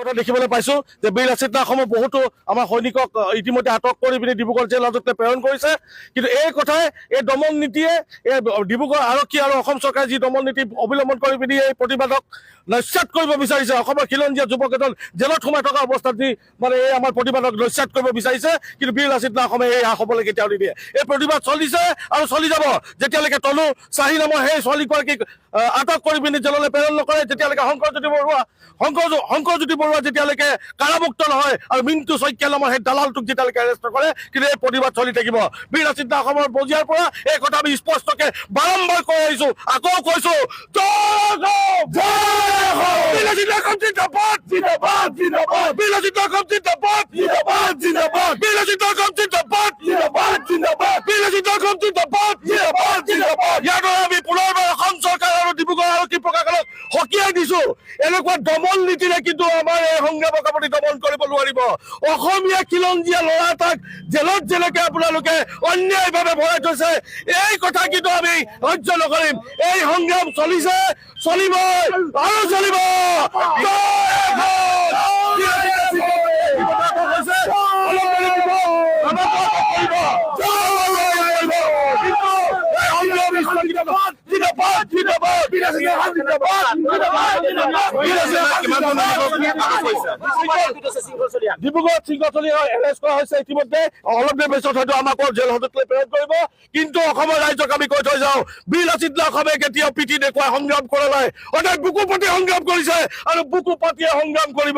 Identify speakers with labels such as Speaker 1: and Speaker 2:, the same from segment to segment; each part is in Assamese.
Speaker 1: কথা দেখিবলৈ পাইছো যে বীৰ লাচিত দাসসমূহ বহুতো আমাৰ সৈনিকক ইতিমধ্যে আটক কৰি পিনি ডিব্ৰুগড় জেল হাজতলৈ প্ৰেৰণ কৰিছে। কিন্তু এই কথাই এই দমন নীতিয়ে এই ডিব্ৰুগড় আৰক্ষী আৰু অসম চৰকাৰে যি দমন নীতি অৱলম্বন কৰি পিনি এই প্ৰতিবাদক নস্যাৎ কৰিব বিচাৰিছে, অসমৰ খিলঞ্জীয়া যুৱকেইজন জেলত সোমাই থকা অৱস্থাত যি মানে এই আমাৰ প্ৰতিবাদক নস্যাৎ কৰিব বিচাৰিছে। কিন্তু বীৰ লাচিত দাসসমূহে এই হ'বলৈ কেতিয়াও নিদিয়ে। এই প্ৰতিবাদ চলিছে আৰু চলি যাব যেতিয়ালৈকে তনু চাহি নামৰ সেই ছোৱালীগৰাকীক আটক কৰি পিনি জেললৈ প্ৰেৰণ নকৰে, যেতিয়ালৈকে শংকৰজ্যোতি বৰুৱা যেতিয়ালৈকে কাৰামুক্ত নহয় আৰু মিণ্টু শইকীয়া নামৰ সেই দালালটোক যেতিয়ালৈকে এৰেষ্ট নকৰে, কিন্তু এই প্ৰতিবাদ চলি থাকিব। বীৰ লাচিত দাস অসমৰ বজিয়াৰ পৰা এই কথা আমি স্পষ্টকে বাৰম্বাৰ কৈ আহিছো, আকৌ কৈছো আমি পুনৰবাৰ অসম চৰকাৰ আৰু ডিব্ৰুগড় আৰক্ষী প্ৰশাসনক সকীয়াই দিছো, এনেকুৱা দমন নীতিৰে কিন্তু আমাৰ এই সংগ্ৰামক আপুনি দমন কৰিব নোৱাৰিব। অসমীয়া খিলঞ্জীয়া ল'ৰা এটাক জেলত যেনেকে আপোনালোকে অন্যায়ভাৱে ভৰাই থৈছে, এই কথা কিন্তু আমি সহ্য নকৰিম। এই সংগ্ৰাম চলিছে, চলিব আৰু চলিব। ডিব্ৰুগড়ত শৃংখলি এৰেষ্ট কৰা হৈছে ইতিমধ্যে, অলপ দেৰি পিছত হয়তো আমাক জেল হাজতলৈ প্ৰেৰণ কৰিব। কিন্তু অসমৰ ৰাইজক আমি কৈ থৈ যাওঁ, বীৰ লাচিত দাসে কেতিয়াও পিঠি দেখুৱাই সংগ্ৰাম কৰা নাই, অৰ্থাৎ বুকু পাতি সংগ্ৰাম কৰিছে আৰু বুকু পাতিয়ে সংগ্ৰাম কৰিব।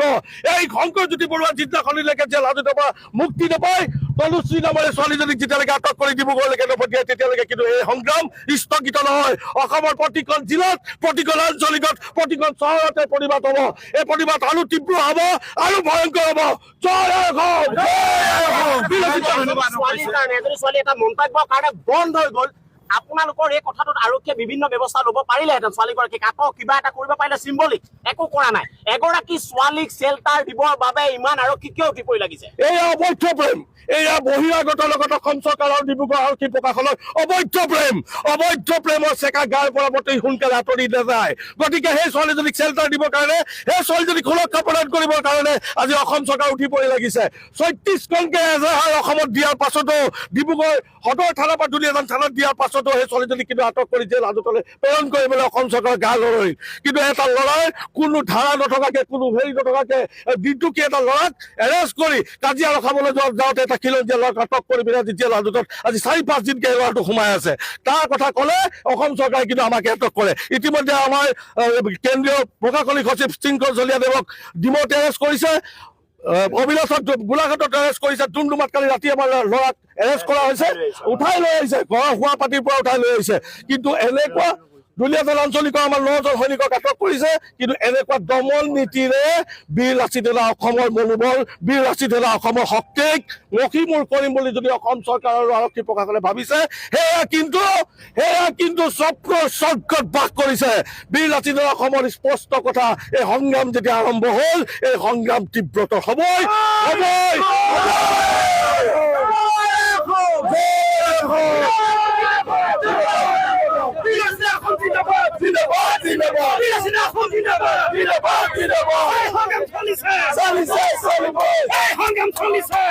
Speaker 1: এই শংকৰজ্যোতি বৰুৱা যিদিনাখনিলৈকে জেল হাজতৰ পৰা মুক্তি নাপায়, তনুশ্ৰী নামেৰে ছোৱালীজনীক যেতিয়ালৈকে আটক কৰি ডিব্ৰুগড়লৈকে নপঠিয়াই, তেতিয়ালৈকে কিন্তু এই সংগ্ৰাম স্থগিত নহয়। অসমৰ প্ৰতিখন জিলাত, প্ৰতিখন আঞ্চলিকত, প্ৰতিখন চহৰতে প্ৰতিবাদ হ'ব। এই প্ৰতিবাদ আৰু তীব্ৰ হ'ব আৰু ভয়ংকৰ হ'ব।
Speaker 2: ছোৱালী এটা মন্তব্যৰ কাৰণে বন্ধ হৈ গ'ল। আপোনালোকৰ এই কথাটোত আৰক্ষীয়ে বিভিন্ন ব্যৱস্থা ল'ব পাৰিলেহেঁতেন, ছোৱালীগৰাকীক আটক কিবা এটা কৰিব পাৰিলে, চিম্বলিক একো কৰা নাই। এগৰাকী ছোৱালীক চেল্টাৰ দিবৰ বাবে ইমান আৰক্ষী কিয় উঠি পৰি লাগিছে?
Speaker 1: এয়া অবৈধ প্ৰেম, এয়া বহিৰাগত লগত অসম চৰকাৰ আৰু ডিব্ৰুগড় আৰক্ষী প্ৰশাসনৰ অবৈধ প্ৰেম। অবৈধ প্ৰেমৰ চেকা গাৰ পৰা অতি সোনকালে আঁতৰি নাযায়। গতিকে সেই ছোৱালীজনীক চেল্টাৰ দিবৰ কাৰণে, সেই ছোৱালীজনীক সুৰক্ষা প্ৰদান কৰিবৰ কাৰণে আজি অসম চৰকাৰ উঠি পৰি লাগিছে। 36খনকে এজাহাৰ অসমত দিয়াৰ পাছতো, ডিব্ৰুগড় সদৰ থানাৰ পৰা দুলীয়াজান থানাত দিয়াৰ পাছতো সেই ছোৱালীজনীক কিন্তু আটক কৰি জেল হাজতলৈ প্ৰেৰণ কৰিবলৈ অসম চৰকাৰৰ গা লৰৈ। কিন্তু এটা ল'ৰাই কোনো ধাৰা নথকাকে, কোনো হেৰি নথকাকে, দিনটোকে এটা ল'ৰাক এৰেষ্ট কৰি কাজিয়া ৰখাবলৈ যাওঁতে এটা খিলঞ্জীয়া ল'ৰাক আটক কৰি পিনে জেল হাজতত আজি 4-5 দিনকে এই ল'ৰাটো সোমাই আছে। তাৰ কথা ক'লে অসম চৰকাৰে কিন্তু আমাক এটক কৰে। ইতিমধ্যে আমাৰ কেন্দ্ৰীয় প্ৰশাসনিক সচিব শৃংখল চলিয়াদেৱক ডিমৌত এৰেষ্ট কৰিছে, অভিলাষত গোলাঘাটত এৰেষ্ট কৰিছে, ডুমডুমাত কালি ৰাতি আমাৰ ল'ৰাক এৰেষ্ট কৰা হৈছে, উঠাই লৈ আহিছে, ঘৰৰ শোৱা পাতিৰ পৰা উঠাই লৈ আহিছে। কিন্তু এনেকুৱা দুলীয়াজান আঞ্চলিকৰ আমাৰ 9জন সৈনিকক আটক কৰিছে। কিন্তু এনেকুৱা দমন নীতিৰে বীৰ লাচিত অসমৰ মনোবল, বীৰ লাচিত অসমৰ শক্তিক মষিমূৰ কৰিম বুলি যদি অসম চৰকাৰ আৰু আৰক্ষী প্ৰশাসনে ভাবিছে, সেয়া কিন্তু স্বৰ্গত বাস কৰিছে। বীৰ লাচিত অসমৰ স্পষ্ট কথা, এই সংগ্ৰাম যেতিয়া আৰম্ভ হ'ল, এই সংগ্ৰাম তীব্ৰতৰ হ'বই।
Speaker 2: সংগ্ৰাম চলিছে।